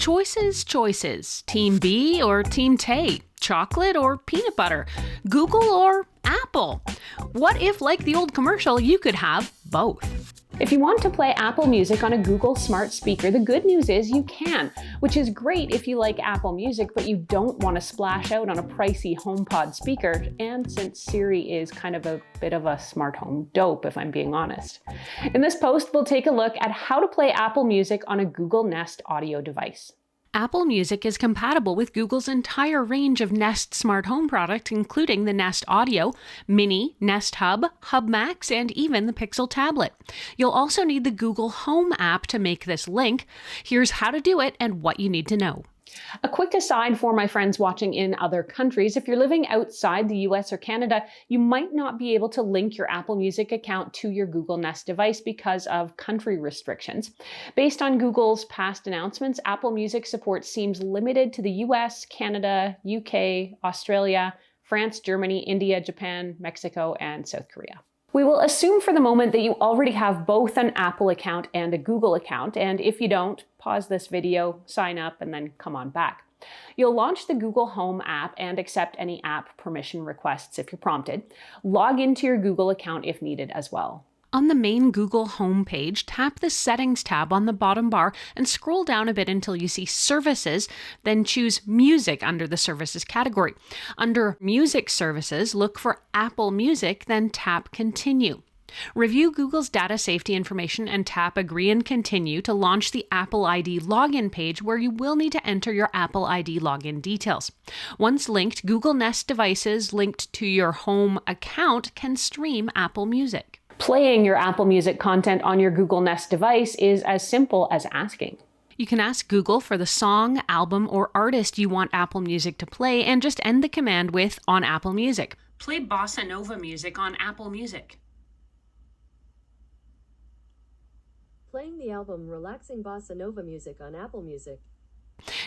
Choices, choices. Team B or Team Tay? Chocolate or peanut butter? Google or Apple? What if, like the old commercial, you could have both? If you want to play Apple Music on a Google smart speaker, the good news is you can, which is great if you like Apple Music, but you don't want to splash out on a pricey HomePod speaker, and since Siri is kind of a bit of a smart home dope, if I'm being honest. In this post, we'll take a look at how to play Apple Music on a Google Nest audio device. Apple Music is compatible with Google's entire range of Nest smart home products, including the Nest Audio, Mini, Nest Hub, Hub Max, and even the Pixel tablet. You'll also need the Google Home app to make this link. Here's how to do it and what you need to know. A quick aside for my friends watching in other countries, if you're living outside the US or Canada, you might not be able to link your Apple Music account to your Google Nest device because of country restrictions. Based on Google's past announcements, Apple Music support seems limited to the US, Canada, UK, Australia, France, Germany, India, Japan, Mexico, and South Korea. We will assume for the moment that you already have both an Apple account and a Google account, and if you don't, pause this video, sign up, and then come on back. You'll launch the Google Home app and accept any app permission requests if you're prompted. Log into your Google account if needed as well. On the main Google Home page, tap the Settings tab on the bottom bar and scroll down a bit until you see Services, then choose Music under the Services category. Under Music Services, look for Apple Music, then tap Continue. Review Google's data safety information and tap Agree and Continue to launch the Apple ID login page, where you will need to enter your Apple ID login details. Once linked, Google Nest devices linked to your home account can stream Apple Music. Playing your Apple Music content on your Google Nest device is as simple as asking. You can ask Google for the song, album, or artist you want Apple Music to play and just end the command with "on Apple Music." Play bossa nova music on Apple Music. Playing the album Relaxing Bossa Nova Music on Apple Music.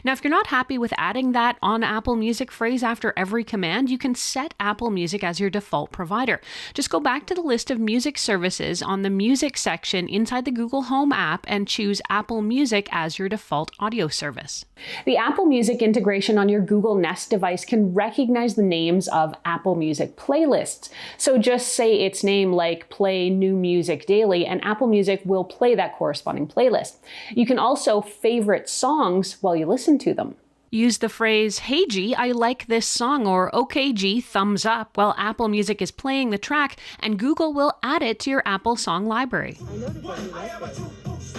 Now, if you're not happy with adding that "on Apple Music" phrase after every command, you can set Apple Music as your default provider. Just go back to the list of music services on the Music section inside the Google Home app and choose Apple Music as your default audio service. The Apple Music integration on your Google Nest device can recognize the names of Apple Music playlists. So just say its name, like Play New Music Daily, and Apple Music will play that corresponding playlist. You can also favorite songs while you listen to them. Use the phrase, "Hey G, I like this song," or "Okay G, thumbs up," while Apple Music is playing the track, and Google will add it to your Apple song library. I noted that you like this.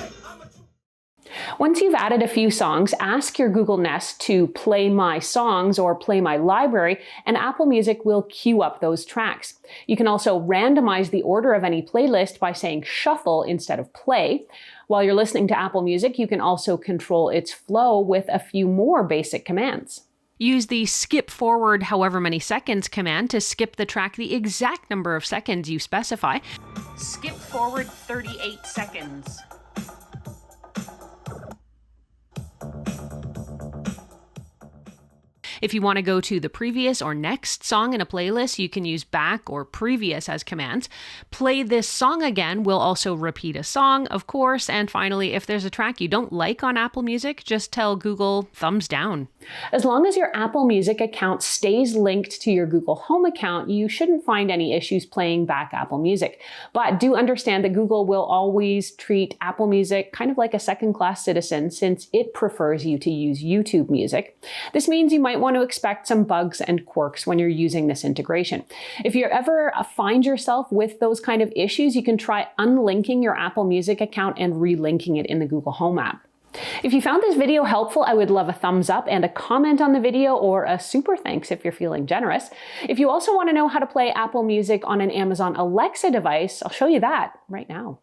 Once you've added a few songs, ask your Google Nest to play my songs or play my library, and Apple Music will queue up those tracks. You can also randomize the order of any playlist by saying shuffle instead of play. While you're listening to Apple Music, you can also control its flow with a few more basic commands. Use the skip forward however many seconds command to skip the track the exact number of seconds you specify. Skip forward 38 seconds. If you want to go to the previous or next song in a playlist, you can use back or previous as commands. Play this song again will also repeat a song, of course. And finally, if there's a track you don't like on Apple Music, just tell Google thumbs down. As long as your Apple Music account stays linked to your Google Home account, you shouldn't find any issues playing back Apple Music. But do understand that Google will always treat Apple Music kind of like a second-class citizen, since it prefers you to use YouTube Music. This means you might want to expect some bugs and quirks when you're using this integration. If you ever find yourself with those kind of issues, you can try unlinking your Apple Music account and relinking it in the Google Home app. If you found this video helpful, I would love a thumbs up and a comment on the video, or a super thanks if you're feeling generous. If you also want to know how to play Apple Music on an Amazon Alexa device, I'll show you that right now.